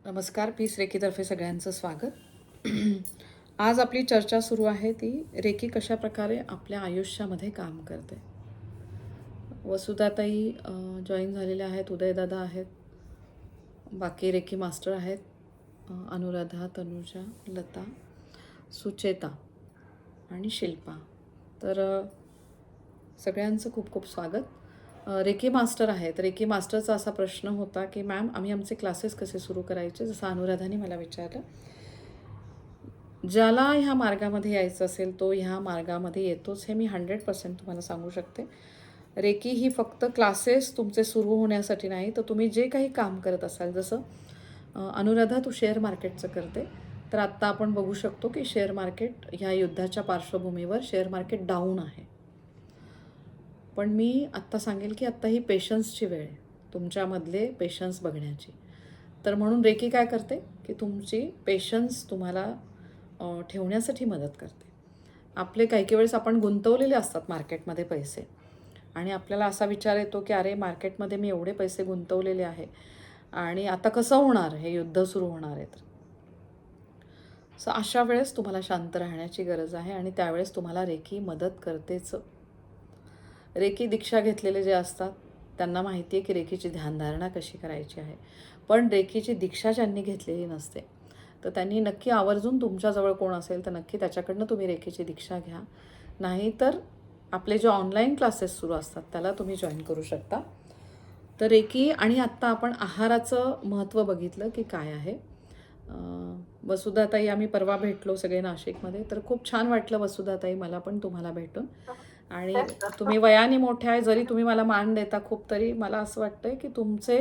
नमस्कार. पीस रेकीतर्फे सगळ्यांचं स्वागत. आज आपली चर्चा सुरू आहे ती रेकी कशा प्रकारे आपल्या आयुष्यामध्ये काम करते. वसुधाताई जॉईन झालेल्या आहेत, उदयदादा आहेत, बाकी रेकी मास्टर आहेत, अनुराधा, तनुजा, लता, सुचेता आणि शिल्पा. तर सगळ्यांचं खूप खूप स्वागत. रेकी मास्टर आहेत. रेकी मास्टरचा असा प्रश्न होता की मॅम आम्ही आमचे क्लासेस कसे सुरू करायचे, जसं अनुराधाने मला विचारलं. ज्याला ह्या मार्गामध्ये यायचं असेल तो ह्या मार्गामध्ये येतोच, हे मी 100% तुम्हाला सांगू शकते. रेकी ही फक्त क्लासेस तुमचे सुरू होण्यासाठी नाही, तर तुम्ही जे काही काम करत असाल, जसं अनुराधा तू शेअर मार्केटचं करते, तर आत्ता आपण बघू शकतो की शेअर मार्केट ह्या युद्धाच्या पार्श्वभूमीवर शेअर मार्केट डाऊन आहे. पण मी आत्ता सांगेल की आत्ता ही पेशन्सची वेळ आहे, तुमच्यामधले पेशन्स बघण्याची. तर म्हणून रेकी काय करते की तुमची पेशन्स तुम्हाला ठेवण्यासाठी मदत करते. आपले काही वेळेस आपण गुंतवलेले असतात मार्केटमध्ये पैसे आणि आपल्याला असा विचार येतो की अरे मार्केटमध्ये मी एवढे पैसे गुंतवलेले आहे आणि आता कसं होणार, हे युद्ध सुरू होणार आहे. तर सो अशा वेळेस तुम्हाला शांत राहण्याची गरज आहे आणि त्यावेळेस तुम्हाला रेकी मदत करतेच. रेकी दीक्षा घेतलेले जे असतात त्यांना माहिती आहे की रेकीची ध्यानधारणा कशी करायची आहे. पण रेकीची दीक्षा ज्यांनी घेतलेली नसते तर त्यांनी नक्की आवर्जून तुमच्याजवळ कोण असेल तर नक्की त्याच्याकडनं तुम्ही रेकीची दीक्षा घ्या. नाही तर आपले जे ऑनलाईन क्लासेस सुरू असतात त्याला तुम्ही जॉईन करू शकता. तर रेकी आणि आत्ता आपण आहाराचं महत्त्व बघितलं की काय आहे. वसुधाताई आम्ही परवा भेटलो सगळे नाशिकमध्ये, तर खूप छान वाटलं वसुधाताई मला पण तुम्हाला भेटून. आणि तुम्ही वयाने मोठ्या आहे, जरी तुम्ही मला मान देता खूप, तरी मला असं वाटतं की तुमचे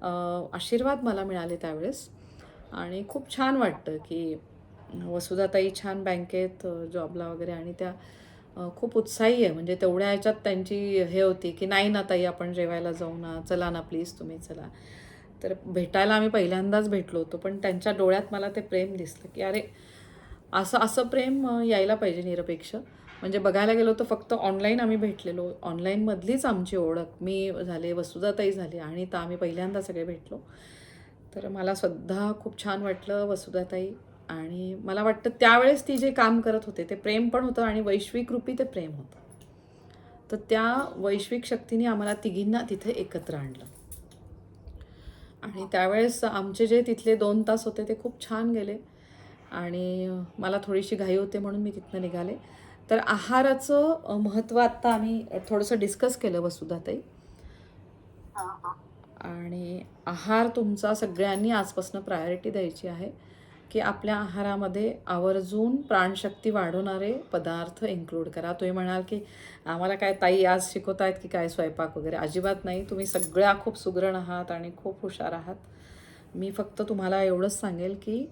आशीर्वाद मला मिळाले त्यावेळेस आणि खूप छान वाटतं की वसुधाताई छान बँकेत जॉबला वगैरे आणि त्या खूप उत्साही आहे. म्हणजे तेवढ्या ह्याच्यात त्यांची हे होती की नाही ना ताई आपण जेवायला जाऊ ना, चला ना प्लीज तुम्ही चला. तर भेटायला आम्ही पहिल्यांदाच भेटलो होतो, पण त्यांच्या डोळ्यात मला ते प्रेम दिसलं की अरे असं असं प्रेम यायला पाहिजे निरपेक्ष. म्हणजे बघायला गेलो तर फक्त ऑनलाईन आम्ही भेटलेलो, ऑनलाईनमधलीच आमची ओळख, मी झाले, वसुधाताई झाली आणि तर आम्ही पहिल्यांदा सगळे भेटलो. तर मला सुद्धा खूप छान वाटलं वसुधाताई. आणि मला वाटतं त्यावेळेस ती जे काम करत होते ते प्रेम पण होतं आणि वैश्विक रूपी ते प्रेम होतं. तर त्या वैश्विक शक्तीने आम्हाला तिघींना तिथे एकत्र आणलं आणि त्यावेळेस आमचे जे तिथले 2 तास होते ते खूप छान गेले आणि मला थोडीशी घाई होते म्हणून मी तिथनं निघाले. तर आहाराचं महत्त्व आत्ता आम्ही थोडंसं डिस्कस केलं वसुधाताई. आणि आहार तुमचा सगळ्यांनी आजपासून प्रायोरिटी द्यायची आहे की आपल्या आहारामध्ये आवर्जून प्राणशक्ती वाढवणारे पदार्थ इन्क्लूड करा. तुम्ही म्हणाल की आम्हाला काय ताई आज शिकवत आहेत की काय स्वयंपाक वगैरे, अजिबात नाही. तुम्ही सगळ्या खूप सुगरण आहात आणि खूप हुशार आहात. मी फक्त तुम्हाला एवढंच सांगेल की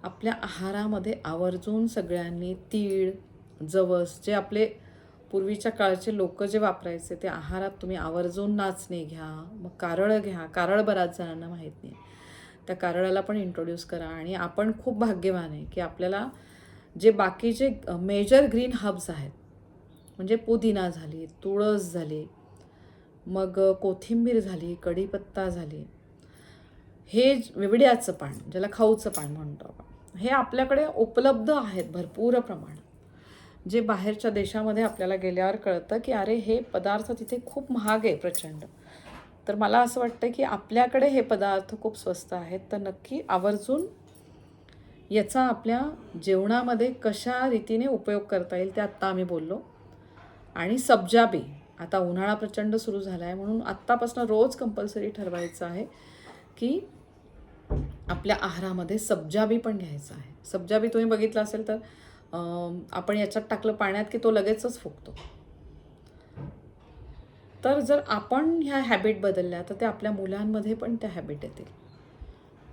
आपल्या आहारामध्ये आवर्जून सगळ्यांनी तीळ, जवस, जे आपले पूर्वीच्या काळचे लोक जे वापरायचे ते आहारात तुम्ही आवर्जून नाचणे घ्या, मग कारळं घ्या. कारळ बऱ्याच जणांना माहीत नाही, त्या कारळाला पण इंट्रोड्यूस करा. आणि आपण खूप भाग्यवान आहे की आपल्याला जे बाकीचे मेजर ग्रीन हब्स आहेत, म्हणजे पुदिना झाली, तुळस झाली, मग कोथिंबीर झाली, कढीपत्ता झाली, हे विवड्याचं पान, ज्याला खाऊचं पान म्हणतो आपण, हे आपल्याकडे उपलब्ध आहेत भरपूर प्रमाणात. जे बाहेरच्या देशामध्ये आपल्याला गेल्यावर कळतं की अरे हे पदार्थ तिथे खूप महाग आहे प्रचंड. तर मला असं वाटतं की आपल्याकडे हे पदार्थ खूप स्वस्त आहेत, तर नक्की आवर्जून याचा आपल्या जेवणामध्ये कशा रीतीने उपयोग करता येईल ते आत्ता आम्ही बोललो. आणि सब्जा बी, आता उन्हाळा प्रचंड सुरू झाला आहे म्हणून आत्तापासून रोज कंपल्सरी ठरवायचं आहे की आपल्या आहारामध्ये सब्जा बी पण घ्यायचा आहे. सब्जा बी तुम्ही बघितलं असेल तर आपण याच्यात टाकलं पाण्यात की तो लगेचच फुगतो. तर जर आपण ह्या हॅबिट बदलल्या तर ते आपल्या मुलांमध्ये पण त्या हॅबिट येतील.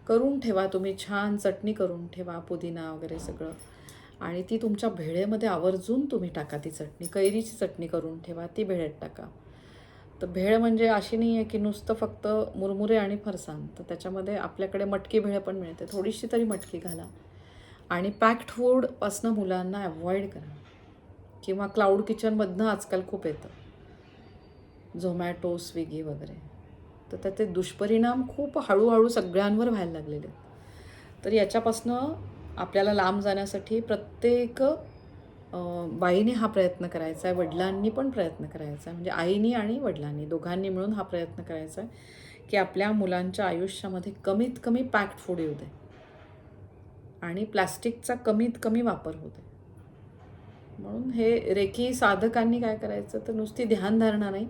करून ठेवा तुम्ही, छान चटणी करून ठेवा, पुदिना वगैरे सगळं, आणि ती तुमच्या भेळेमध्ये आवर्जून तुम्ही टाका. ती चटणी, कैरीची चटणी करून ठेवा, ती भेळेत टाका. तर भेळ म्हणजे अशी नाही आहे की नुसतं फक्त मुरमुरे आणि फरसाण, तर त्याच्यामध्ये आपल्याकडे मटकी भेळ पण मिळते, थोडीशी तरी मटकी घाला. आणि पॅक्ड फूडपासनं मुलांना अवॉइड करा, किंवा क्लाउड किचनमधनं आजकाल खूप येतं, झोमॅटो, स्विगी वगैरे. तर त्याचे दुष्परिणाम खूप हळूहळू सगळ्यांवर व्हायला लागलेले आहेत. तर याच्यापासनं आपल्याला लांब जाण्यासाठी प्रत्येक बाईने हा प्रयत्न करायचा आहे, वडिलांनी पण प्रयत्न करायचा आहे, म्हणजे आईनी आणि वडिलांनी दोघांनी मिळून हा प्रयत्न करायचा आहे की आपल्या मुलांच्या आयुष्यामध्ये कमीत कमी पॅक्ड फूड येऊ दे आणि प्लॅस्टिकचा कमीत कमी वापर होऊ दे. म्हणून हे रेकी साधकांनी काय करायचं तर नुसती ध्यानधारणा नाही,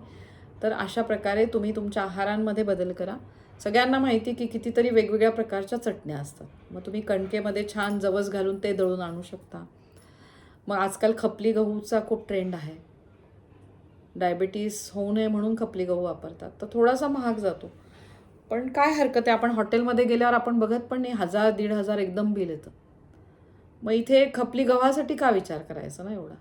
तर अशा प्रकारे तुम्ही तुमच्या आहारांमध्ये बदल करा. सगळ्यांना माहिती की कितीतरी वेगवेगळ्या प्रकारच्या चटण्या असतात. मग तुम्ही कणकेमध्ये छान जवस घालून ते दळून आणू शकता. मग आजकाल खपली गहूचा खूप ट्रेंड आहे. डायबिटीस होऊ नये म्हणून खपली गहू वापरतात. तर थोडासा महाग जातो, पण काय हरकत आहे, आपण हॉटेलमध्ये गेल्यावर आपण बघत पण नाही, 1000-1500 एकदम बिल येतं. मग इथे खपली गव्हासाठी का विचार करायचा ना एवढा.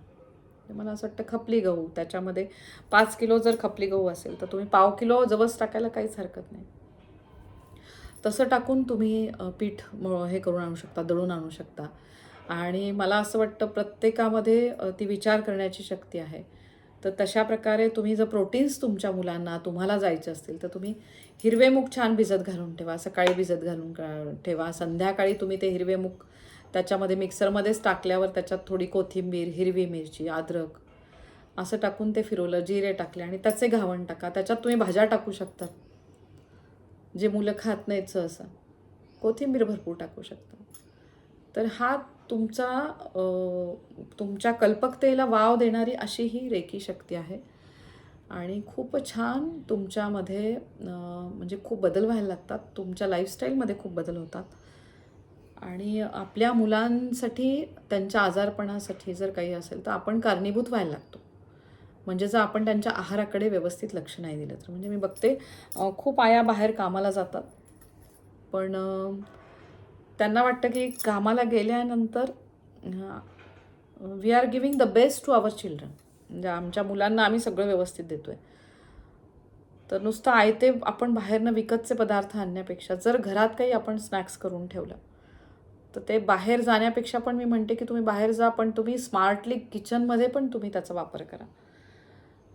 मला असं वाटतं खपली गहू, त्याच्यामध्ये 5 किलो जर खपली गहू असेल तर तुम्ही पाव किलो जवस टाकायला काहीच हरकत नाही. तसं टाकून तुम्ही पीठ हे करून आणू शकता, दळून आणू शकता. आणि मला असं वाटतं प्रत्येकामध्ये ती विचार करण्याची शक्ती आहे. तर तशा प्रकारे तुम्ही जर प्रोटीन्स तुमच्या मुलांना तुम्हाला जायचे असतील तर तुम्ही हिरवे मूग छान भिजत घालून ठेवा, सकाळी भिजत घालून ठेवा, संध्याकाळी तुम्ही ते हिरवे मूग त्याच्यामध्ये मिक्सरमध्येच टाकल्यावर त्याच्यात थोडी कोथिंबीर, हिरवी मिरची, अद्रक असं टाकून ते फिरवलं, जिरे टाकले आणि त्याचे घावण टाका. त्याच्यात तुम्ही भाज्या टाकू शकता जे मुलं खात नाहीत सहसा, कोथिंबीर भरपूर टाकू शकता. तर हा तुमचा तुमच्या कल्पकतेला वाव देणारी अशी ही रेकी शक्ती आहे आणि खूप छान तुमच्यामध्ये म्हणजे खूप बदल व्हायला लागतात, तुमच्या लाईफस्टाईलमध्ये खूप बदल होतात. आणि आपल्या मुलांसाठी त्यांच्या आजारपणासाठी जर काही असेल तर आपण कारणीभूत व्हायला लागतो, म्हणजे जर आपण त्यांच्या आहाराकडे व्यवस्थित लक्ष नाही दिलं तर. म्हणजे मी बघते खूप आया बाहेर कामाला जातात, पण त्यांना वाटतं की कामाला गेल्यानंतर we are giving the best to our children, म्हणजे आमच्या मुलांना आम्ही सगळं व्यवस्थित देतो आहे. तर नुसतं आयते आपण बाहेरनं विकतचे पदार्थ आणण्यापेक्षा जर घरात काही आपण स्नॅक्स करून ठेवलं तर ते बाहेर जाण्यापेक्षा पण मी म्हणते की तुम्ही बाहेर जा, पण तुम्ही स्मार्टली किचनमध्ये पण तुम्ही त्याचा वापर करा.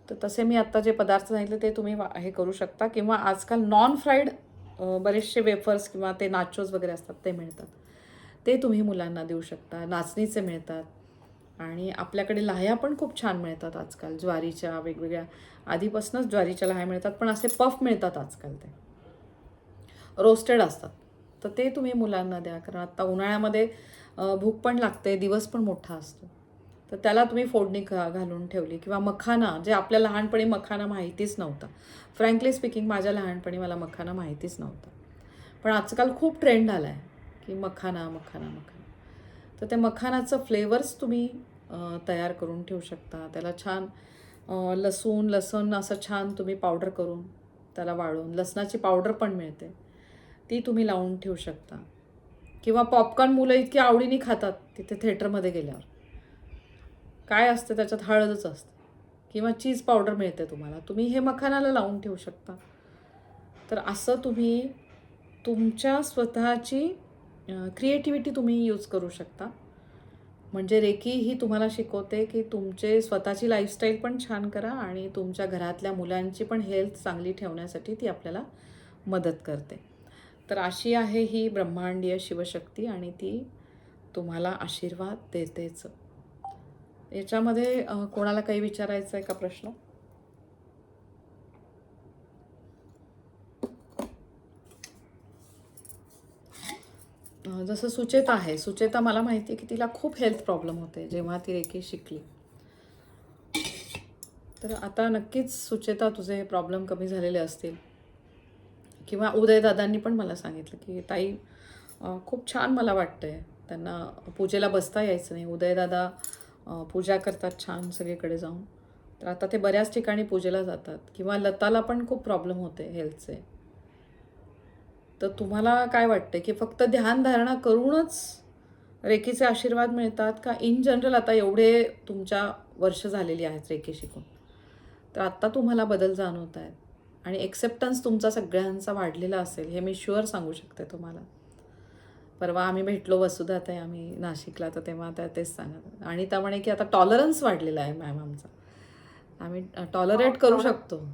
तर तसे मी आत्ता जे पदार्थ सांगितले ते तुम्ही हे करू शकता. किंवा आजकाल नॉन फ्राईड बरेचसे वेफर्स किंवा ते नाचोज वगैरे असतात ते मिळतात, ते तुम्ही मुलांना देऊ शकता. नाचणीचे मिळतात आणि आपल्याकडे लाह्या पण खूप छान मिळतात आजकाल, ज्वारीच्या वेगवेगळ्या, आधीपासूनच ज्वारीच्या लाह्या मिळतात, पण असे पफ मिळतात आजकाल, ते रोस्टेड असतात. तर ते तुम्ही मुलांना द्या, कारण आत्ता उन्हाळ्यामध्ये भूक पण लागते, दिवस पण मोठा असतो. तर त्याला तुम्ही फोडणी घालून ठेवली. किंवा मखाना, जे आपल्या लहानपणी मखाना माहितीच नव्हता. फ्रँकली स्पीकिंग माझ्या लहानपणी मला मखाना माहितीच नव्हता, पण आजकाल खूप ट्रेंड आला आहे की मखाना मखाना मखाना. तर त्या मखानाचं फ्लेवर्स तुम्ही तयार करून ठेवू शकता. त्याला छान लसूण असं छान तुम्ही पावडर करून त्याला वाळून, लसणाची पावडर पण मिळते, ती तुम्ही लावून ठेवू शकता. किंवा पॉपकॉर्न मुलं इतकी आवडीने खातात तिथे थिएटरमध्ये गेल्यावर, काय असतं त्याच्यात, हळदच असते. किंवा चीज पावडर मिळते तुम्हाला, तुम्ही हे मखानाला लावून ठेवू शकता. तर असं तुम्ही तुमच्या स्वतःची क्रिएटिव्हिटी तुम्ही यूज करू शकता. म्हणजे रेकी ही तुम्हाला शिकवते की तुमचे स्वतःची लाईफस्टाईल पण छान करा आणि तुमच्या घरातल्या मुलांची पण हेल्थ चांगली ठेवण्यासाठी ती आपल्याला मदत करते. तर अशी आहे ही ब्रह्मांडीय शिवशक्ती आणि ती तुम्हाला आशीर्वाद देतेच. याच्यामध्ये कोणाला काही विचारायचं आहे का प्रश्न? जसं सुचेता आहे, सुचेता मला माहिती आहे की तिला खूप हेल्थ प्रॉब्लेम होते जेव्हा ती रेकी शिकली. तर आता नक्कीच सुचेता तुझे प्रॉब्लेम कमी झालेले असतील. किंवा उदयदादांनी पण मला सांगितलं की ताई खूप छान मला वाटतंय, त्यांना पूजेला बसता यायचं नाही. उदयदादा पूजा करतात छान सगळीकडे जाऊन, तर आता ते बऱ्याच ठिकाणी पूजेला जातात. किंवा लताला पण खूप प्रॉब्लेम होते हेल्थचे. तर तुम्हाला काय वाटतं की फक्त ध्यानधारणा करूनच रेकीचे आशीर्वाद मिळतात का इन जनरल? आता एवढे तुमच्या वर्ष झालेली आहेत रेकी शिकून, तर आत्ता तुम्हाला बदल जाणवत आहेत आणि एक्सेप्टन्स तुमचा सगळ्यांचा वाढलेला असेल, हे मी शुअर सांगू शकते तुम्हाला. परवा आम्ही भेटलो वसुधाताई, आम्ही नाशिकला, तर तेव्हा त्या तेच सांगत आणि त्यामुळे की आता टॉलरन्स वाढलेला आहे मॅम आमचा, आम्ही टॉलरेट करू शकतो.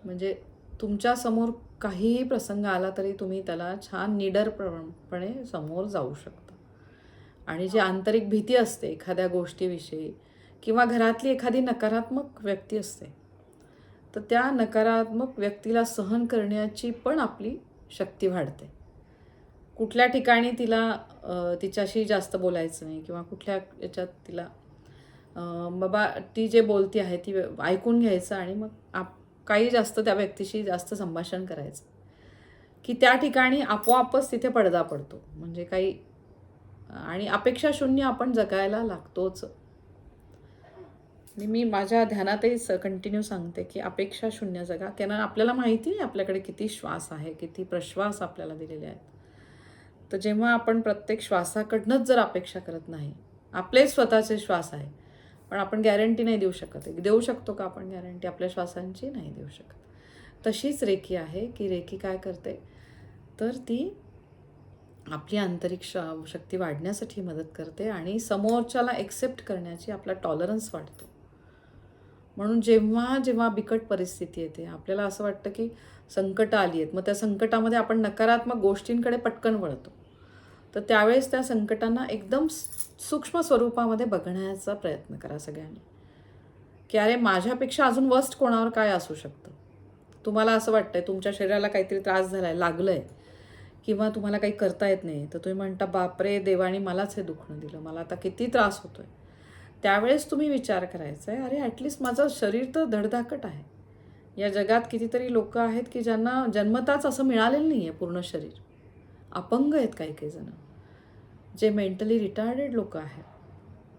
म्हणजे तुमच्यासमोर काहीही प्रसंग आला तरी तुम्ही त्याला छान निडरपणे समोर जाऊ शकता. आणि जी आंतरिक भीती असते एखाद्या गोष्टीविषयी किंवा घरातली एखादी नकारात्मक व्यक्ती असते, तर त्या नकारात्मक व्यक्तीला सहन करण्याची पण आपली शक्ती वाढते. कुठल्या ठिकाणी तिला तिच्याशी जास्त बोलायचं नाही किंवा कुठल्या याच्यात तिला बाबा ती जे बोलती आहे ती ऐकून घ्यायचं आणि मग काही जास्त त्या व्यक्तीशी जास्त संभाषण करायचं, की त्या ठिकाणी आपोआपच तिथे पडदा पडतो. म्हणजे काही आणि अपेक्षा शून्य आपण जगायला लागतोच. आणि मी माझ्या ध्यानातही कंटिन्यू सांगते की अपेक्षा शून्य जगा, कारण आपल्याला माहिती आहे आपल्याकडे किती श्वास आहे, किती प्रश्वास आपल्याला दिलेले आहेत. तर जेव्हा आपण प्रत्येक श्वासाकडनंच जर अपेक्षा करत नाही, आपले स्वतःचे श्वास आहे पण आपण गॅरंटी नाही देऊ शकत. देऊ शकतो का आपण गॅरंटी आपल्या श्वासांची? नाही देऊ शकत. तशीच रेकी आहे की रेकी काय करते तर ती आपली आंतरिक शक्ती वाढण्यासाठी मदत करते आणि समोरच्याला एक्सेप्ट करण्याची आपला टॉलरन्स वाढतो. म्हणून जेव्हा जेव्हा बिकट परिस्थिती येते, आपल्याला असं वाटतं की संकटं आली आहेत, मग त्या संकटामध्ये आपण नकारात्मक गोष्टींकडे पटकन वळतो. तर त्यावेळेस त्या संकटांना एकदम सूक्ष्म स्वरूपामध्ये बघण्याचा प्रयत्न करा सगळ्यांनी, की अरे माझ्यापेक्षा अजून वर्स्ट कोणावर काय असू शकतं. तुम्हाला असं वाटतंय तुमच्या शरीराला काहीतरी त्रास झाला आहे, लागलं आहे किंवा तुम्हाला काही करता येत नाही, तर तुम्ही म्हणता बापरे देवाने मलाच हे दुखणं दिलं, मला आता किती त्रास होतो आहे. त्यावेळेस तुम्ही विचार करायचा आहे, अरे ॲटलिस्ट माझं शरीर तर धडधाकट आहे. या जगात कितीतरी लोक आहेत की ज्यांना जन्मताच असं मिळालेलं नाही आहे पूर्ण शरीर. अपंग आहेत काही काही जण, जे मेंटली रिटार्डेड लोक आहेत.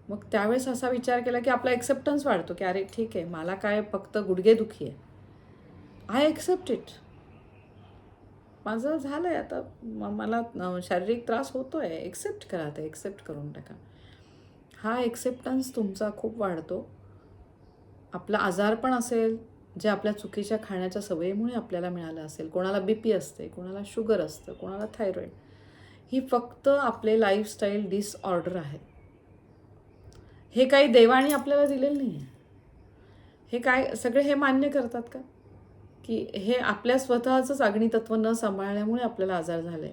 मग त्यावेळेस असा विचार केला की आपला एक्सेप्टन्स वाढतो की अरे ठीक आहे, मला काय फक्त गुडघेदुखी आहे, आय एक्सेप्ट इट. माझं झालं आहे आता, मला शारीरिक त्रास होतो आहे, एक्सेप्ट करा, ते एक्सेप्ट करून टाका. हा एक्सेप्टन्स तुमचा खूप वाढतो. आपला आजारपण असेल जे आपल्या चुकीच्या खाण्याच्या सवयीमुळे आपल्याला मिळालं असेल, कोणाला BP असते, कोणाला शुगर असतं, कोणाला थायरॉईड, ही फक्त आपले लाईफस्टाईल डिसऑर्डर आहेत. हे काही देवाने आपल्याला दिलेलं नाही आहे. हे काय सगळे हे मान्य करतात का की हे आपल्या स्वतःचंच अग्नितत्व न सांभाळल्यामुळे आपल्याला आजार झाले.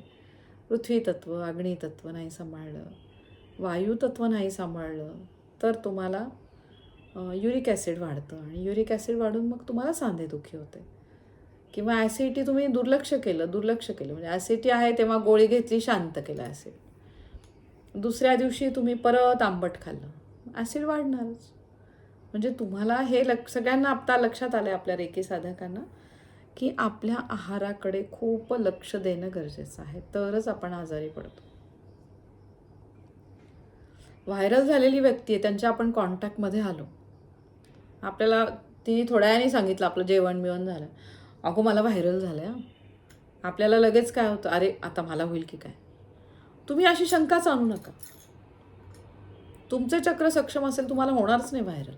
पृथ्वी तत्व, अग्नितत्व नाही सांभाळलं, वायुतत्व नाही सांभाळलं, तर तुम्हाला युरिक ॲसिड वाढतं आणि युरिक ॲसिड वाढून मग तुम्हाला सांधेदुखी होते. किंवा ॲसिडिटी तुम्ही दुर्लक्ष केलं म्हणजे ॲसिडिटी आहे तेव्हा गोळी घेतली, शांत केलं ॲसिड. दुसऱ्या दिवशी तुम्ही परत आंबट खाल्लं, ॲसिड वाढणारच. म्हणजे तुम्हाला हे सगळ्यांना आता लक्षात आलं आहे आपल्या रेकी साधकांना की आपल्या आहाराकडे खूप लक्ष देणं गरजेचं आहे, तरच आपण आजारी पडतो. व्हायरल झालेली व्यक्ती आहे, त्यांच्या आपण कॉन्टॅक्टमध्ये आलो, आपल्याला तिने थोड्या वेळाने सांगितलं आपलं जेवण बिवण झालं, अगो मला व्हायरल झालं आहे. आपल्याला लगेच काय होतं, अरे आता मला होईल की काय. तुम्ही अशी शंकाच आणू नका. तुमचे चक्र सक्षम असेल तुम्हाला होणारच नाही व्हायरल,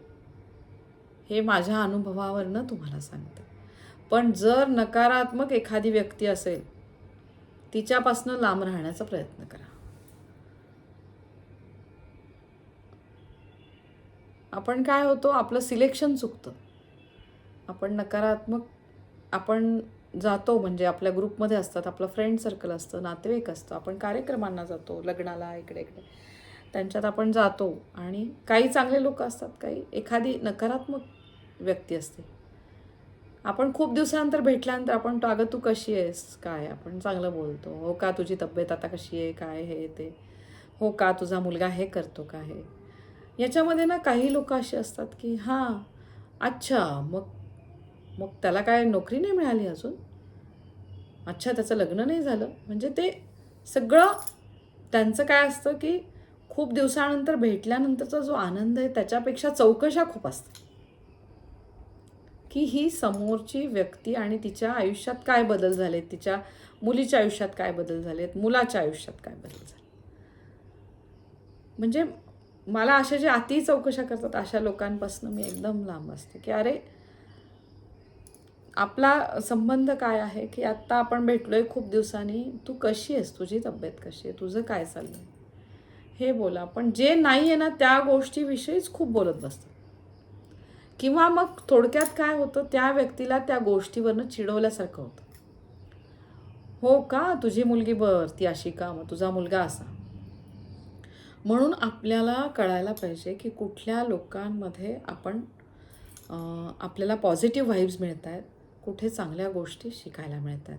हे माझ्या अनुभवावरनं तुम्हाला सांगते. पण जर नकारात्मक एखादी व्यक्ती असेल, तिच्यापासून लांब राहण्याचा प्रयत्न करा. आपण काय होतो, आपलं सिलेक्शन चुकतं. आपण नकारात्मक आपण जातो म्हणजे आपल्या ग्रुपमध्ये असतात, आपलं फ्रेंड सर्कल असतं, नातेवाईक असतं, आपण कार्यक्रमांना जातो, लग्नाला इकडे इकडे, त्यांच्यात आपण जातो आणि काही चांगले लोक असतात, काही एखादी नकारात्मक व्यक्ती असते. आपण खूप दिवसानंतर भेटल्यानंतर आपण तो अगं तू कशी आहेस काय, आपण चांगलं बोलतो, हो का तुझी तब्येत आता कशी आहे काय हे ते, हो का तुझा मुलगा हे करतो का हे. याच्यामध्ये ना काही लोक असे असतात की हां अच्छा मग मग त्याला काय नोकरी नाही मिळाली अजून, अच्छा त्याचं लग्न नाही झालं, म्हणजे ते सगळं त्यांचं काय असतं की खूप दिवसानंतर भेटल्यानंतरचा जो आनंद आहे त्याच्यापेक्षा चौकशा खूप असतात की ही समोरची व्यक्ती आणि तिच्या आयुष्यात काय बदल झालेत, तिच्या मुलीच्या आयुष्यात काय बदल झालेत, मुलाच्या आयुष्यात काय बदल झाले. म्हणजे मला अशा जे अति चौकशा करतात अशा लोकांपासून मी एकदम लांब असते की अरे आपला संबंध काय आहे की आत्ता आपण भेटलोय खूप दिवसांनी, तू कशी आहेस, तुझी तब्येत कशी आहे, तुझं काय चाललं आहे, हे बोला. पण जे नाही आहे ना त्या गोष्टीविषयीच खूप बोलत बसतात किंवा मग थोडक्यात काय होतं, त्या व्यक्तीला त्या गोष्टीवरनं चिडवल्यासारखं होतं. हो का, तुझी मुलगी ती अशी का, मग तुझा मुलगा असा. म्हणून आपल्याला कळायला पाहिजे की कुठल्या लोकांमध्ये आपल्याला पॉझिटिव्ह व्हाइब्स मिळत आहेत, कुठे चांगल्या गोष्टी शिकायला मिळत आहेत.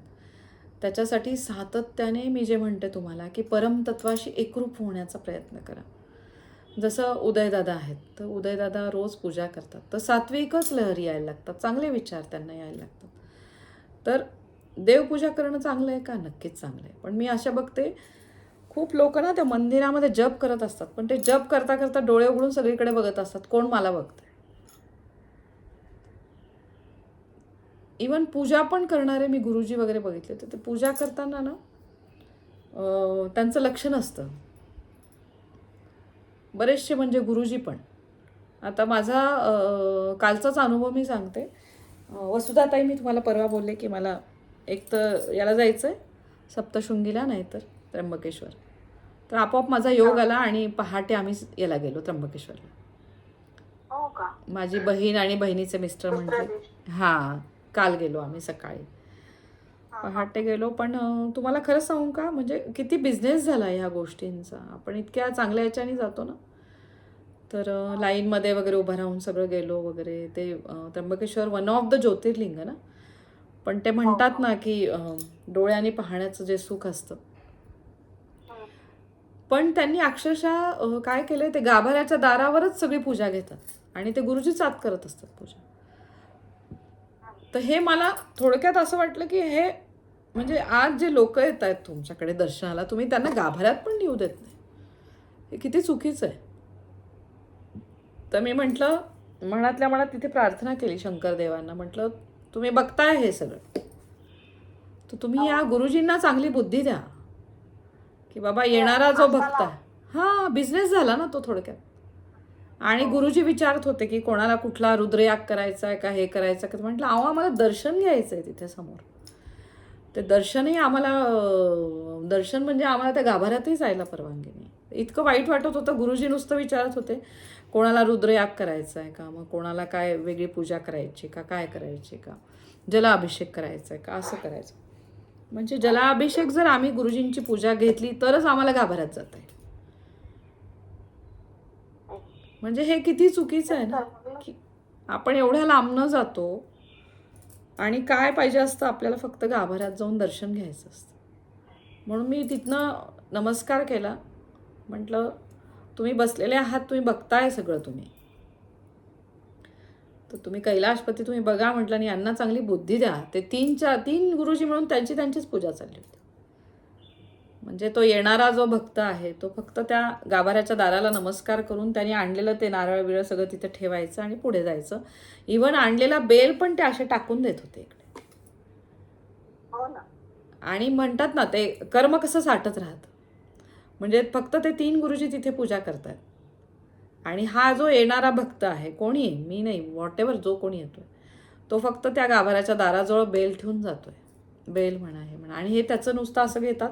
त्याच्यासाठी सातत्याने मी जे म्हणते तुम्हाला की परमतत्वाशी एकरूप होण्याचा प्रयत्न करा. जसं उदयदादा आहेत, तर उदयदादा रोज पूजा करतात, तर सात्विकच लहरी यायला लागतात, चांगले विचार त्यांना यायला लागतात. तर देवपूजा करणं चांगलं आहे का? नक्कीच चांगलं आहे. पण मी अशा बघते खूप लोक ना त्या मंदिरामध्ये जप करत असतात, पण ते जप करता करता डोळे उघडून सगळीकडे बघत असतात, कोण मला बघतंय. इवन पूजा पण करणारे मी गुरुजी वगैरे बघितले, तर ते पूजा करताना ना त्यांचं लक्ष नसतं. बरेचसे म्हणजे गुरुजी पण. आता माझा कालचाच अनुभव मी सांगते. वसुधाताई, मी तुम्हाला परवा बोलले की मला एक तर याला जायचं आहे सप्तशृंगीला, नाही तर त्र्यंबकेश्वर. तर आपोआप माझा योग आला आणि पहाटे आम्ही याला गेलो त्र्यंबकेश्वरला. हो का? माझी बहीण आणि बहिणीचे मिस्टर म्हटले हां, काल गेलो आम्ही सकाळी. पहाटे गेलो. पण तुम्हाला खरं सांगू का, म्हणजे किती बिझनेस झाला ह्या गोष्टींचा. आपण इतक्या चांगल्या याच्याने जातो ना, तर लाईनमध्ये वगैरे उभं राहून सगळं गेलो वगैरे. ते त्र्यंबकेश्वर वन ऑफ द ज्योतिर्लिंग ना, पण ते म्हणतात ना की डोळ्यांनी पाहण्याचं जे सुख असतं. पण त्यांनी अक्षरशः काय केलंय, ते गाभाऱ्याच्या दारावरच सगळी पूजा घेतात आणि ते गुरुजीच आत करत असतात पूजा. तर हे मला थोडक्यात असं वाटलं की हे म्हणजे आज जे लोक येत आहेत तुमच्याकडे दर्शनाला, तुम्ही त्यांना गाभाऱ्यात पण नेऊ देत नाही, हे किती चुकीचं आहे. तर मी म्हटलं, मनातल्या मनात तिथे प्रार्थना केली शंकरदेवांना, म्हटलं तुम्ही बघताय हे सगळं, तर तुम्ही या गुरुजींना चांगली बुद्धी द्या की बाबा येणारा जो भक्त आहे, हा बिझनेस झाला ना तो थोडक्यात. आणि गुरुजी विचारत होते की कोणाला कुठला रुद्रयाग करायचा आहे का, हे करायचं का. म्हटलं अहो, आम्हाला दर्शन घ्यायचं आहे तिथे समोर. ते दर्शनही आम्हाला दर्शन म्हणजे आम्हाला त्या गाभाऱ्यातही जायला परवानगी नाही. इतकं वाईट वाटत होतं. गुरुजी नुसतं विचारत होते कोणाला रुद्रयाग करायचा आहे का, मग कोणाला काय वेगळी पूजा करायची का, काय करायची का, जलाभिषेक करायचा आहे का, असं करायचं. म्हणजे जलाभिषेक जर आम्ही गुरुजींची पूजा घेतली तरच आम्हाला गाभाऱ्यात जाता येईल. म्हणजे हे किती चुकीचं आहे ना, की आपण एवढ्या लांबनं जातो आणि काय पाहिजे असतं आपल्याला, फक्त गाभाऱ्यात जाऊन दर्शन घ्यायचं असतं. म्हणून मी तिथनं नमस्कार केला. म्हटलं तुम्ही बसलेले आहात, तुम्ही बघताय सगळं तुम्ही, तर तुम्ही कैलाशपती तुम्ही बघा म्हटलं, आणि यांना चांगली बुद्धी द्या. ते तीन गुरुजी म्हणून त्यांचीच पूजा चालली होती. म्हणजे तो येणारा जो भक्त आहे तो फक्त त्या गाभाऱ्याच्या दाराला नमस्कार करून त्यांनी आणलेलं ते नारळ बिरळ सगळं तिथे ठेवायचं आणि पुढे जायचं. इवन आणलेला बेल पण ते असे टाकून देत होते इकडे. आणि म्हणतात ना ते कर्म कसं साठत राहतं. म्हणजे फक्त ते 3 गुरुजी तिथे पूजा करतात आणि हा जो येणारा भक्त आहे, कोणी मी नाही, व्हॉटेवर जो कोणी येतोय, तो फक्त त्या गाभाऱ्याच्या दाराजवळ बेल ठेवून जातोय. बेल म्हणा, हे म्हणा. आणि हे त्याचं नुसतं असं घेतात,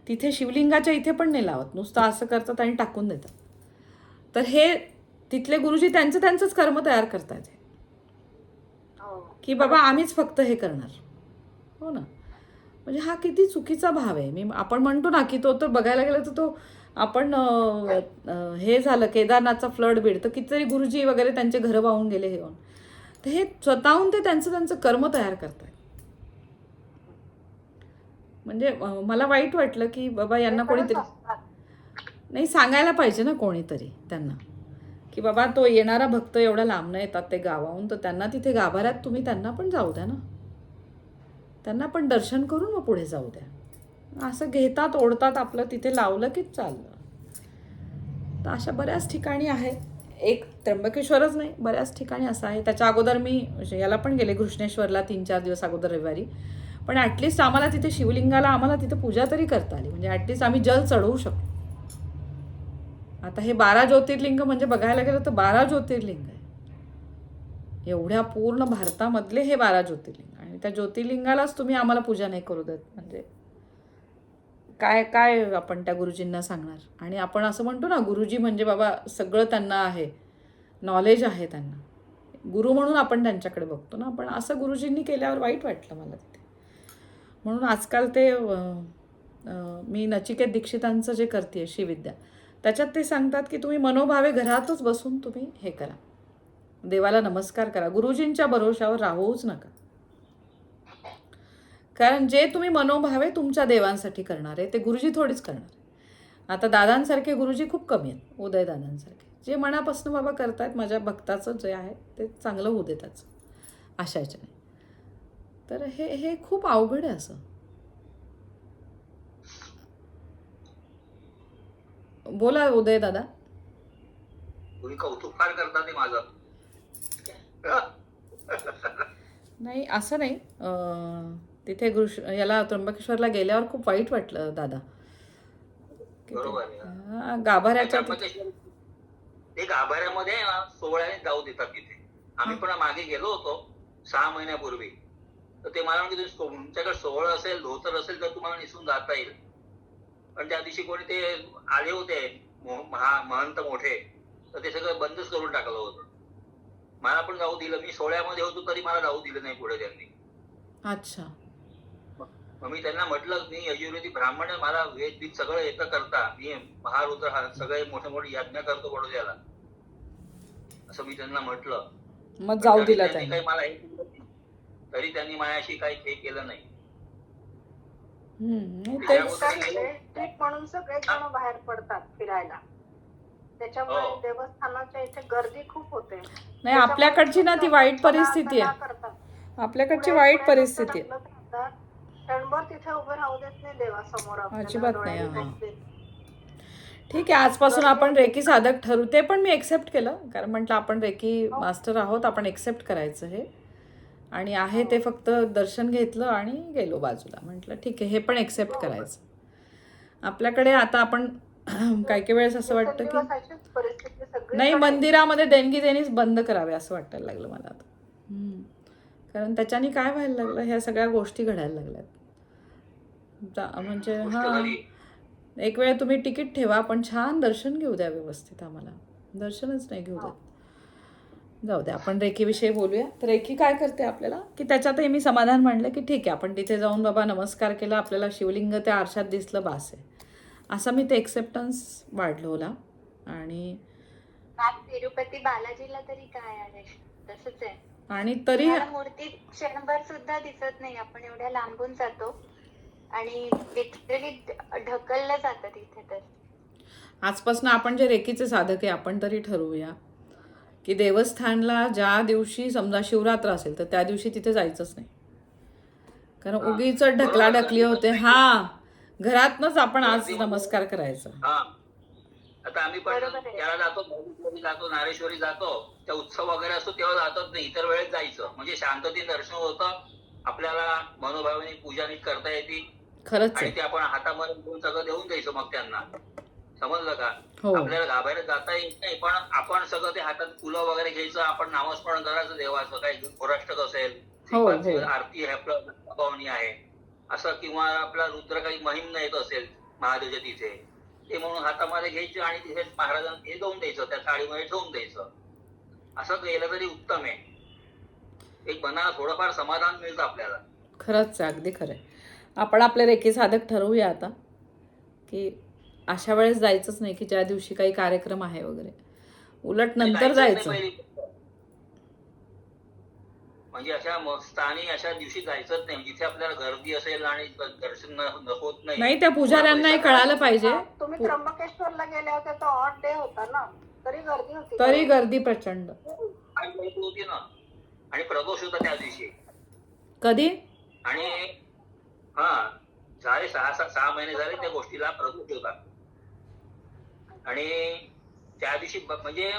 तिथे शिवलिंगाच्या इथे पण नाही लावत, नुसतं असं करतात आणि टाकून देतात. तर हे तिथले गुरुजी त्यांचंच कर्म तयार करतात की बाबा आम्हीच फक्त हे करणार. हो ना. म्हणजे हा किती चुकीचा भाव आहे. आपण म्हणतो ना की तो तर बघायला गेलं तर तो आपण हे झालं केदारनाथचा फ्लड बीड, तर कितीतरी गुरुजी वगैरे त्यांचे घरं वाहून गेले हे होऊन. तर हे स्वतःहून ते त्यांचं कर्म तयार करतात. म्हणजे मला वाईट वाटलं की बाबा यांना कोणीतरी नाही सांगायला पाहिजे ना, कोणीतरी त्यांना की बाबा तो येणारा भक्त एवढा लांबनं येतात ते गावाहून, तर त्यांना तिथे गाभाऱ्यात तुम्ही त्यांना पण जाऊ द्या ना, त्यांना पण दर्शन करून मग पुढे जाऊ द्या. असं घेतात ओढतात आपलं, तिथे लावलं की चाललं. तर अशा बऱ्याच ठिकाणी आहे. एक त्र्यंबकेश्वरच नाही, बऱ्याच ठिकाणी असं आहे. त्याच्या अगोदर मी याला पण गेले घृष्णेश्वरला 3-4 दिवस अगोदर रविवारी. पण ॲटलिस्ट आम्हाला तिथे शिवलिंगाला आम्हाला तिथे पूजा तरी करता आली. म्हणजे ॲटलिस्ट आम्ही जल चढवू शकतो. आता हे 12 ज्योतिर्लिंग म्हणजे बघायला गेलं तर 12 ज्योतिर्लिंग आहे. एवढ्या पूर्ण भारतामधले हे 12 ज्योतिर्लिंग, आणि त्या ज्योतिर्लिंगालाच तुम्ही आम्हाला पूजा नाही करू देत. म्हणजे काय आपण त्या गुरुजींना सांगणार. आणि आपण असं म्हणतो ना गुरुजी म्हणजे बाबा सगळं त्यांना आहे, नॉलेज आहे त्यांना. गुरु म्हणून आपण त्यांच्याकडे बघतो ना, पण असं गुरुजींनी केल्यावर वाईट वाटलं मला तिथे. म्हणून आजकाल ते मी नचिकेत दीक्षितांचं जे करते श्रीविद्या, त्याच्यात ते सांगतात की तुम्ही मनोभावे घरातच बसून तुम्ही हे करा, देवाला नमस्कार करा, गुरुजींच्या भरोशावर राहूच नका. कारण जे तुम्ही मनोभावे तुमच्या देवांसाठी करणार आहे ते गुरुजी थोडीच करणार आहे. आता दादांसारखे गुरुजी खूप कमी आहेत, उदय दादांसारखे जे मनापासून बाबा करतायत माझ्या भक्ताचं जे आहे ते चांगलं होऊ दे त्याचं, अशा ह्याच्याने. तर हे हे खूप अवघड आहे असं. बोला उदय दादा. तुम्ही कौतुक फार करता ते माझं. नाही असं नाही, तिथे याला त्र्यंबकेश्वरला गेल्यावर खूप वाईट वाटलं दादा. बरोबर आहे. हा, गाभाऱ्याच्या ते गाभाऱ्यामध्ये ना 16ने जाऊ देतात तिथे. आम्ही पण मागे गेलो होतो 6 महिन्यापूर्वी. तर ते मला म्हणजे तुमच्याकडे 16 असेल, धोतर असेल तर तुम्हाला निसून जाता येईल. पण त्या दिवशी कोणी ते आले होते महंत मोठे, तर ते सगळं बंदच करून टाकलं होतं. मला पण जाऊ दिलं. मी 16मध्ये होतो तरी मला जाऊ दिलं नाही पुढे त्यांनी. अच्छा. मग मी त्यांना म्हटलं, मी यजुर्वेदी ब्राह्मण आहे, मला वेद बीज सगळं येतं करता, मी महारुद्र सगळे मोठे मोठे यज्ञ करतो बडोद्याला, असं मी त्यांना म्हटलं. मग जाऊ दिला त्यांनी काही मला तरी त्यांनी माझ्याशी काही हे केलं नाही. ट्रिप म्हणून सगळे जण बाहेर पडतात फिरायला, त्याच्यामुळे देवस्थानाच्या इथे गर्दी खूप होते. नाही, आपल्याकडची ना ती वाईट परिस्थिती आहे, आपल्याकडची वाईट परिस्थिती आहे. क्षणभर तिथे उभं राहू देत नाही देवासमोर, अजिबात नाही. ठीक आहे, आजपासून आपण रेकी साधक ठरू. ते पण मी एक्सेप्ट केलं, कारण म्हटलं आपण रेकी मास्टर आहोत, आपण एक्सेप्ट करायचं हे. आणि आहे ते फक्त दर्शन घेतलं आणि गेलो बाजूला. म्हटलं ठीक आहे, हे पण एक्सेप्ट करायचं. आपल्याकडे आता आपण काही काही वेळेस असं वाटतं की नाही, मंदिरामध्ये देणगी देणीच बंद करावे असं वाटायला लागलं मला आता. कारण त्याच्याने काय व्हायला लागलं, ह्या सगळ्या गोष्टी घडायला लागल्यात. म्हणजे हां, एक वेळ तुम्ही तिकीट ठेवा पण छान दर्शन घेऊ द्या व्यवस्थित. आम्हाला दर्शनच नाही घेऊ द्या. जाऊ द्या, आपण रेकीविषयी बोलूया. तर रेकी काय करते आपल्याला, की त्याच्यातही मी समाधान मांडलं की ठीक आहे, आपण तिथे जाऊन बाबा नमस्कार केला, आपल्याला शिवलिंग त्या आरशात दिसलं, बास आहे, असं मी ते एक्सेप्टन्स वाढवला. आणि तिरुपती बालाजीला तरी काय आहे, तसंच आहे. आणि तरी मूर्ती क्षणभर सुद्धा दिसत नाही, आपण एवढ्या लांबून जातो आणि लिटरली ढकललं जातं तिथे. तर आजपासून आपण जे रेकीचे साधक आहे, आपण तरी ठरवूया की देवस्थानला ज्या दिवशी समजा शिवरात्र असेल तर त्या दिवशी तिथे जायचंच नाही. कारण उगीच ढकलाढकली होते. हा, घरातनच आपण आज नमस्कार करायचा. आता आम्ही पण त्याला जातो, नारेश्वरी जातो, त्या उत्सव वगैरे असतो तेव्हा जातच नाही, इतर वेळेस जायचं. म्हणजे शांततेत दर्शन होतं, आपल्याला मनोभावाने पूजा नीट करता येते. खरंच आणि आहे. ते आपण हातामध्ये घेऊन सगळं देऊन द्यायचं मग त्यांना. समजलं का? हो. आपल्याला गाभाऱ्यात जाता येत नाही, पण आपण सगळं ते हातात फुलं वगैरे घ्यायचं, आपण नामस्मरण करायचं देवाचं, काही गोराष्टक असेल, आरती आहे, आपलं पावणी आहे असं, किंवा आपला रुद्र काही महिम येत असेल महादेवच्या तिथे, ते म्हणून हातामध्ये घ्यायचं आणि तिथे महाराजांना हे देऊन द्यायचं, त्या थाळीमध्ये ठेवून द्यायचं. असं केलं तरी उत्तम आहे. एक मनाला थोडंफार समाधान मिळतं आपल्याला. खरंच आहे, अगदी खरं आहे. आपण आपले रेकी साधक ठरवूया आता की अशा वेळेस जायचंच नाही की ज्या दिवशी काही कार्यक्रम आहे वगैरे, उलट नंतर जायचं. म्हणजे अशा स्थानी अशा दिवशी जायचंच नाही जिथे आपल्याला गर्दी असेल आणि दर्शन होत नाही. त्या पुजाऱ्यांनाही कळालं पाहिजे. तुम्ही त्र्यंबकेश्वरला गेले होते तर ऑड डे होता ना, तरी गर्दी होती. तरी गर्दी प्रचंड होती ना. आणि प्रदोष होता त्या दिवशी. कधी? आणि झाले 6 महिने झाले त्या गोष्टीला, प्रदोष होता. आणि त्या दिवशी म्हणजे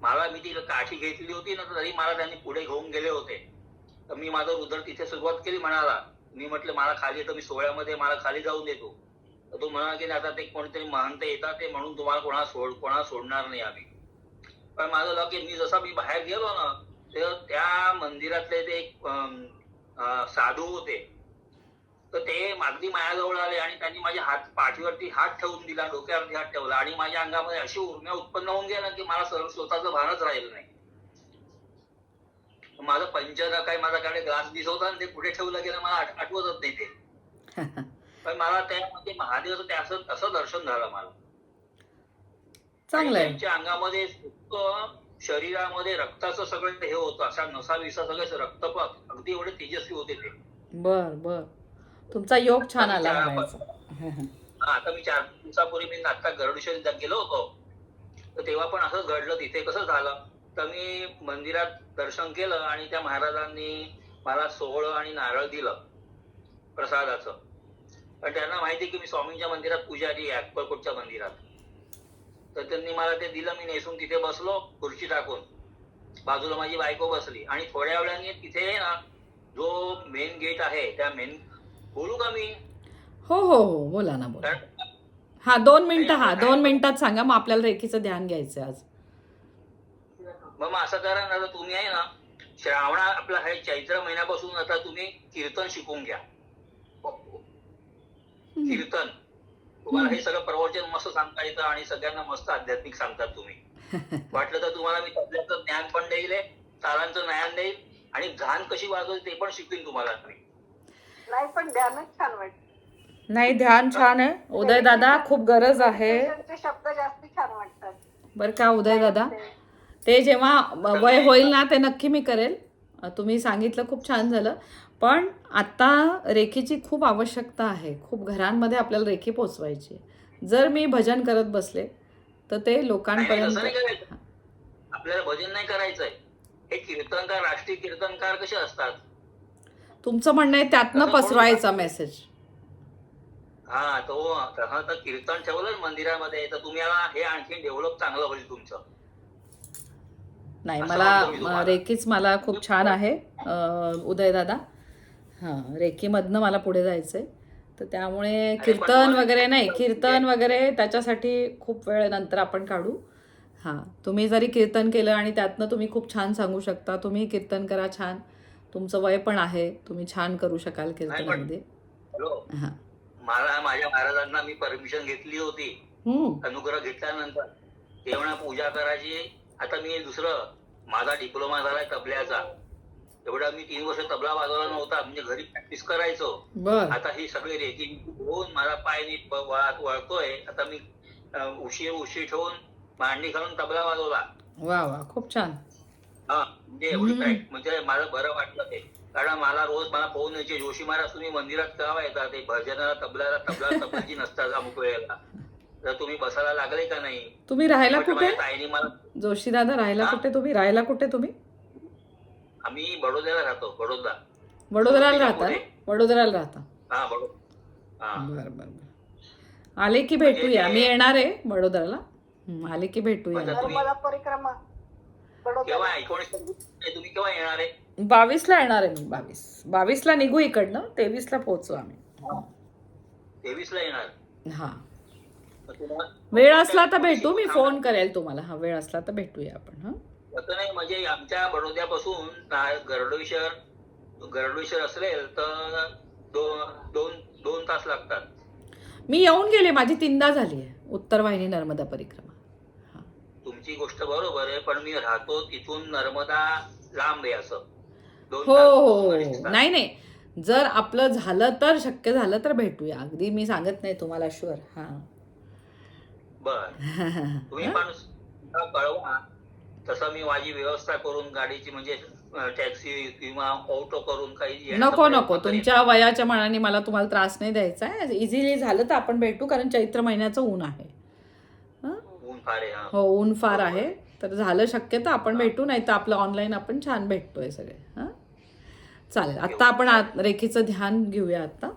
मला मी ती काठी घेतली होती ना, तरी मला त्यांनी पुढे घेऊन गेले होते. तर मी माझं रुद्र तिथे सुरुवात केली म्हणाला. मी म्हटलं मला खाली येतं, मी 16मध्ये मला खाली जाऊन देतो. तर तो म्हणाला की आता ते कोणीतरी महंत येतात ते म्हणून तुम्हाला कोणाला सोडणार नाही आम्ही. पण माझं लकी, मी बाहेर गेलो ना, तर त्या मंदिरातले ते एक साधू होते. तर ते अगदी माझ्याजवळ आले आणि त्यांनी माझ्या पाठीवरती हात ठेवून दिला, डोक्यावरती हात ठेवला आणि माझ्या अंगामध्ये अशी उर्म्या उत्पन्न होऊन गेल्या की मला स्वतःचं भानच राहिलं नाही. माझं पंचर काय माझ्याकडे ग्लास दिसवता आणि ते कुठे ठेवलं गेलं मला आठवतच नाही ते. पण मला त्यामध्ये महादेवाचं ते असं दर्शन झालं मला. चांगलं आहे. त्यांच्या अंगामध्ये शरीरामध्ये रक्ताचं सगळं हे होतं, असा नसा विसा सगळं रक्तपात अगदी एवढे तेजस्वी होते ते. बर बर, तुमचा योग छान आला म्हणायचं. हा, आता मी 4 दिवसापूर्वी मी आता गरुडेश्वरीला गेलो होतो, तर तेव्हा पण असंच घडलं. तिथे कसं झालं तर मी मंदिरात दर्शन केलं आणि त्या महाराजांनी मला सोहळं आणि नारळ दिलं प्रसादाचं. पण त्यांना माहिती की मी स्वामींच्या मंदिरात पुजारी आहे, अक्कलकोटच्या मंदिरात. तर त्यांनी मला ते दिलं. मी नेसून तिथे बसलो खुर्ची टाकून, बाजूला माझी बायको बसली आणि थोड्या वेळाने तिथे ना जो मेन गेट आहे त्या मेन, बोलू का मी? हो हो हो, बोला ना बोला. कारण हा 2 मिनिटं, हा 2 मिनिटात सांगा, मग आपल्याला रेखीचं ध्यान घ्यायचं आज. मग असं करा ना, तुम्ही आहे ना श्रावणा आपला हे चैत्र महिन्यापासून आता तुम्ही कीर्तन शिकून घ्या. कीर्तन तुम्हाला हे सगळं प्रवचन मस्त सांगता येतं आणि सगळ्यांना मस्त आध्यात्मिक सांगतात तुम्ही. वाटलं तर तुम्हाला मी तबल्याचं ज्ञान पण देईल, तालांचं ज्ञान देईल आणि घाण कशी वाजवायची ते पण शिकवीन तुम्हाला. नाही पण ध्यानच छान वाटतं. नाही, ध्यान छान आहे उदय दादा, खूप गरज आहे. त्यांचे शब्द जास्त छान वाटतात. बरं का उदय दादा, ते जेव्हा वय होईल ना ते नक्की मी करेल. तुम्ही सांगितलं खूप छान झालं. पण आता रेखीची खूप आवश्यकता आहे. खूप घरांमध्ये आपल्याला रेखी पोचवायची आहे. जर मी भजन करत बसले तर ते लोकांपर्यंत. आपल्याला भजन नाही करायचंय. हे कीर्तनकार, राष्ट्रीय कीर्तनकार कसे असतात, तुमचं म्हणणं आहे त्यातनं पसरवायचा मेसेज. हा, तो तसं तर कीर्तन ठेवलं मंदिरामध्ये तर तुम्हाला हे आणखी डेव्हलप चांगलं होईल तुमचं. नाही, मला रेखीच मला खूप छान आहे उदय दादा. हां, रेखीमधनं मला पुढे जायचंय, तर त्यामुळे कीर्तन वगैरे नाही, कीर्तन वगैरे त्याच्यासाठी खूप वेळ नंतर आपण काढू. हां, तुम्ही जरी कीर्तन केलं आणि त्यातनं तुम्ही खूप छान सांगू शकता, तुम्ही कीर्तन करा छान. तुमचं वय पण आहे, तुम्ही छान करू शकाल कीर्तनामध्ये. हां, मला माझ्या महाराजांना मी परमिशन घेतली होती. अनुग्रह घेतल्यानंतर तेव्हा पूजा करायची. आता मी दुसरं माझा डिप्लोमा झालाय तबल्याचा. एवढा मी 3 वर्ष तबला वाजवला नव्हता, म्हणजे घरी प्रॅक्टिस करायचो. बर. आता ही सगळी रेखी होऊन मला पाय नीट वळतोय. आता मी उशी ठेवून मांडी घालून तबला वाजवला. वा वा, खूप छान. हा, म्हणजे एवढी म्हणजे मला बरं वाटलं ते. कारण मला रोज फोन यायचे, जोशी महाराज तुम्ही मंदिरात केव्हा येतात, ते भजनाला तबलाची नसतात अमुक वेळेला, तर तुम्ही बसायला लागले का नाही. तुम्ही राहायला कुठे ताईने मला, जोशी दादा, राहायला कुठे तुम्ही? राहायला कुठे तुम्ही? आम्ही बडोद्याला राहतो. वडोदराला राहता? वडोदराला राहता. हा, बरोबर. बर बर बर, आले की भेटूया. मी येणार आहे वडोदराला. आले की भेटूया. नर्मदा परिक्रमा केव्हा 19 तुम्ही केव्हा येणार आहे? 22ला येणार आहे मी. 22ला निघू इकडनं, 23ला पोहोचू आम्ही. 23ला येणार. हा, वेळ असला तर भेटू. मी फोन करेल तुम्हाला. हा, वेळ असला तर भेटूया आपण. हा, असं नाही, म्हणजे आमच्या बडोद्यापासून गरुडेश्वर असेल तर 2 तास लागतात. मी येऊन गेले, माझी 3दा झाली आहे उत्तर वाहिनी नर्मदा परिक्रमा. तुमची गोष्ट बरोबर आहे, पण मी राहतो तिथून नर्मदा लांब आहे. असं 2 हो तास, हो, 2-2.5 तास. नाही, जर आपलं झालं तर, शक्य झालं तर भेटूया. अगदी मी सांगत नाही तुम्हाला, शुअर. हा, बर, तुम्ही पण कळवा. तसं मी माझी व्यवस्था करून गाडीची, म्हणजे टॅक्सी किंवा ऑटो करून काही. नको, तुमच्या वयाच्या मनाने मला तुम्हाला त्रास नाही द्यायचा आहे. इझिली झालं तर आपण भेटू, कारण चैत्र महिन्याचं ऊन आहे. ऊन फार आहे. हो, ऊन फार आहे. तर झालं शक्य तर आपण भेटू, नाही तर आपलं ऑनलाईन आपण छान भेटतोय सगळे. हां, चालेल. आत्ता आपण रेखीचं ध्यान घेऊया. आत्ता